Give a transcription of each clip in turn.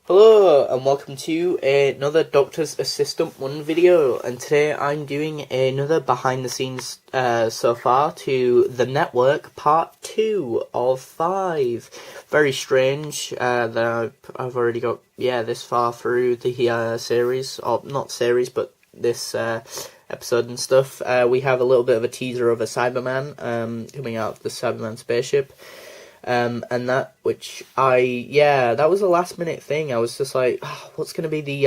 Hello and welcome to another Doctor's Assistant 1 video, and today I'm doing another behind the scenes so far to The Network Part 2 of 5. Very strange that I've already got this far through the series, or not series but this episode and stuff. We have a little bit of a teaser of a Cyberman coming out of the Cyberman spaceship. And that was a last minute thing. I was just like, what's going to be the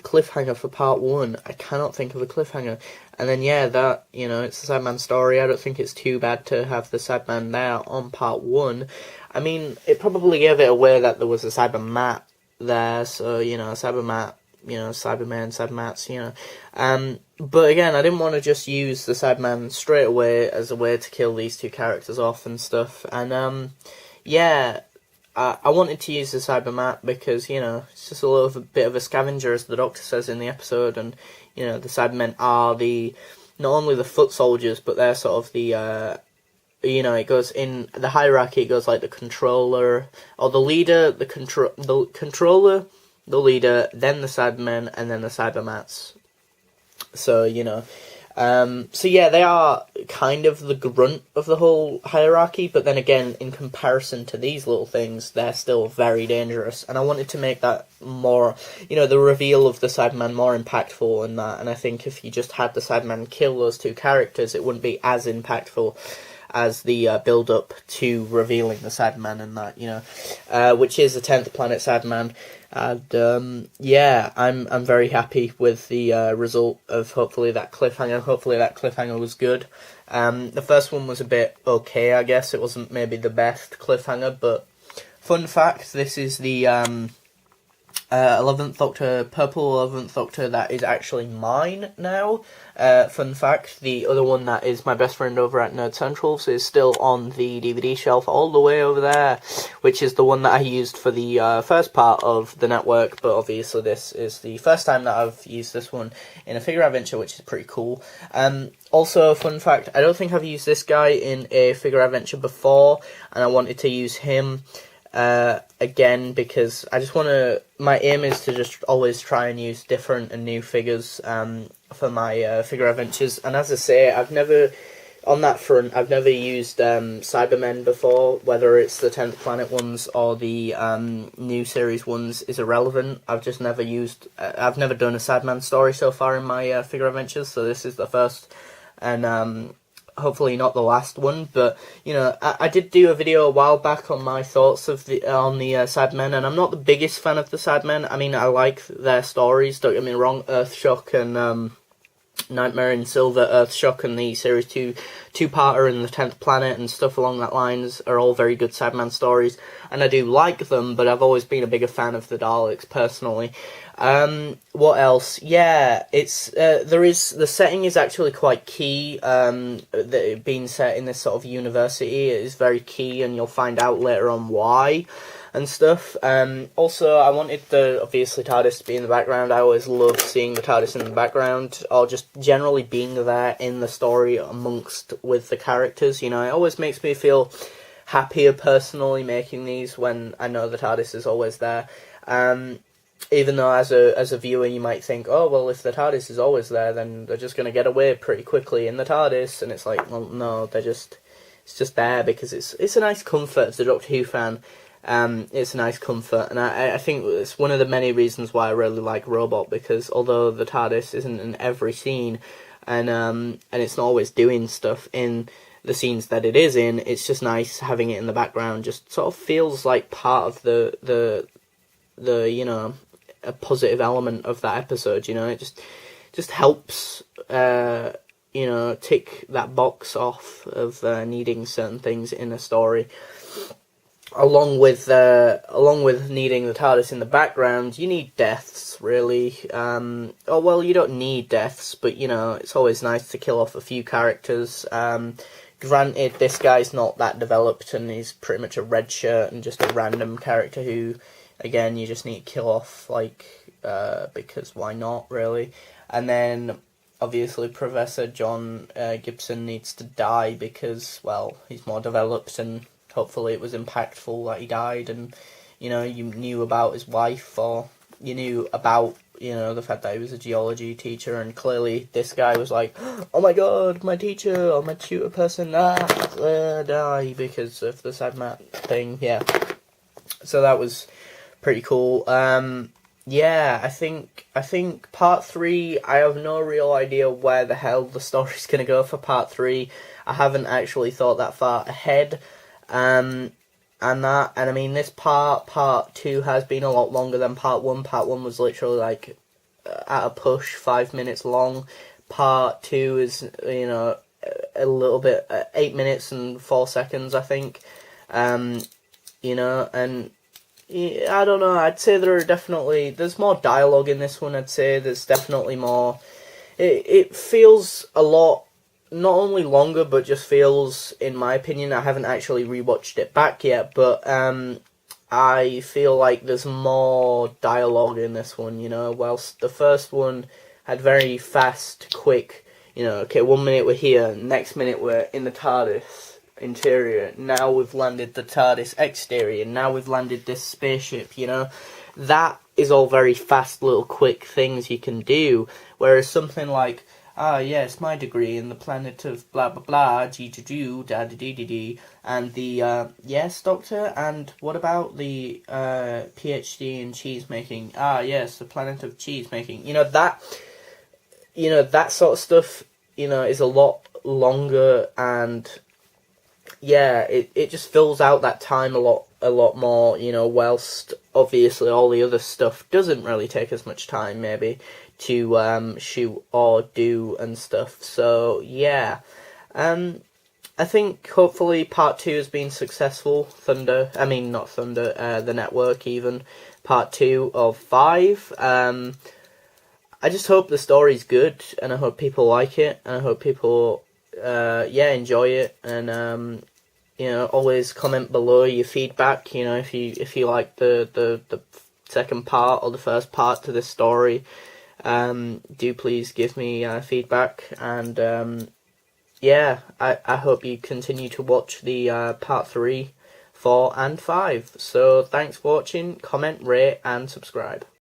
cliffhanger for part 1? I cannot think of a cliffhanger. And then it's a Cyberman story. I don't think it's too bad to have the Cyberman there on part 1. I mean, it probably gave it away that there was a Cybermat there, so, Cybermat, Cyberman, Cybermats, but again, I didn't want to just use the Cyberman straight away as a way to kill these two characters off and stuff, and, I wanted to use the Cybermat because, it's just a little bit of a scavenger, as the Doctor says in the episode, and, the Cybermen are not only the foot soldiers, but they're sort of the, it goes in the hierarchy. It goes like the controller, or the leader, the controller, the leader, then the Cybermen, and then the Cybermats. So, they are kind of the grunt of the whole hierarchy, but then again, in comparison to these little things, they're still very dangerous, and I wanted to make that more, the reveal of the Cyberman more impactful in that, and I think if you just had the Cyberman kill those two characters, it wouldn't be as impactful as the build-up to revealing the Cyberman and that, which is the 10th planet Cyberman. And I'm very happy with the result of hopefully that cliffhanger. Hopefully that cliffhanger was good. The first one was a bit okay, I guess. It wasn't maybe the best cliffhanger, but fun fact, this is the 11th Doctor, purple 11th Doctor, that is actually mine now. Fun fact, the other one that is my best friend over at Nerd Centrals is still on the DVD shelf all the way over there, which is the one that I used for the first part of The Network, but obviously this is the first time that I've used this one in a figure adventure, which is pretty cool. Also, fun fact, I don't think I've used this guy in a figure adventure before, and I wanted to use him again because I just want to, my aim is to just always try and use different and new figures for my figure adventures, and as I say, I've never used Cybermen before. Whether it's the 10th planet ones or the new series ones is irrelevant. I've just never I've never done a Cyberman story so far in my figure adventures, so this is the first, and hopefully not the last one, but I did do a video a while back on my thoughts on the Cybermen, and I'm not the biggest fan of the Cybermen. I mean, I like their stories, don't get me wrong. Earthshock and Nightmare in Silver, Earthshock and the series 2-parter and the 10th planet and stuff along that lines are all very good Cyberman stories, and I do like them, but I've always been a bigger fan of the Daleks personally. What else? Yeah, it's the setting is actually quite key. That being set in this sort of university is very key, and you'll find out later on why and stuff. Also, I wanted the, obviously, TARDIS to be in the background. I always love seeing the TARDIS in the background, or just generally being there in the story amongst with the characters. It always makes me feel happier personally making these when I know the TARDIS is always there. Even though as a viewer you might think, oh, well, if the TARDIS is always there, then they're just going to get away pretty quickly in the TARDIS, and it's like, well, no, it's just there because it's a nice comfort as a Doctor Who fan. It's a nice comfort, and I think it's one of the many reasons why I really like Robot, because although the TARDIS isn't in every scene, and it's not always doing stuff in the scenes that it is in, it's just nice having it in the background. Just sort of feels like part of the a positive element of that episode. It just helps tick that box off of needing certain things in a story. Along with needing the TARDIS in the background, you need deaths, really. You don't need deaths, but it's always nice to kill off a few characters. Granted, this guy's not that developed, and he's pretty much a red shirt and just a random character who, again, you just need to kill off, because why not, really? And then, obviously, Professor John Gibson needs to die because, well, he's more developed, and hopefully it was impactful that he died, and, you know, you knew about his wife, or you knew about, you know, the fact that he was a geology teacher, and clearly this guy was like, oh my god, my teacher or my tutor person die because of the sad mat thing. Yeah, so that was pretty cool. Yeah, I think part 3, I have no real idea where the hell the story's gonna go for part 3. I haven't actually thought that far ahead. And I mean, this part 2 has been a lot longer than part 1. Part 1 was literally like, at a push, 5 minutes long. Part 2 is, you know, a little bit, 8 minutes and 4 seconds, I think. You know, and I don't know, I'd say there's more dialogue in this one. I'd say there's definitely more. It feels a lot, not only longer, but just feels, in my opinion, I haven't actually rewatched it back yet, but I feel like there's more dialogue in this one, you know, whilst the first one had very fast, quick, you know, okay, 1 minute we're here, next minute we're in the TARDIS interior, now we've landed the TARDIS exterior, now we've landed this spaceship, you know, that is all very fast little quick things you can do, whereas something like, yes, my degree in the planet of blah blah blah, G2G, da da dee dee dee, and the, yes, doctor, and what about the, PhD in cheese making? Yes, the planet of cheese making. You know, that sort of stuff, you know, is a lot longer, and yeah, it just fills out that time a lot more, you know, whilst obviously all the other stuff doesn't really take as much time, maybe, to shoot or do and stuff. So, yeah. I think hopefully part 2 has been successful. The network even. Part 2 of 5. I just hope the story's good, and I hope people like it, and I hope people enjoy it, and you know, always comment below your feedback, you know, if you like the second part or the first part to this story. Do please give me feedback, and yeah, I hope you continue to watch the part 3, 4 and 5. So thanks for watching, comment, rate and subscribe.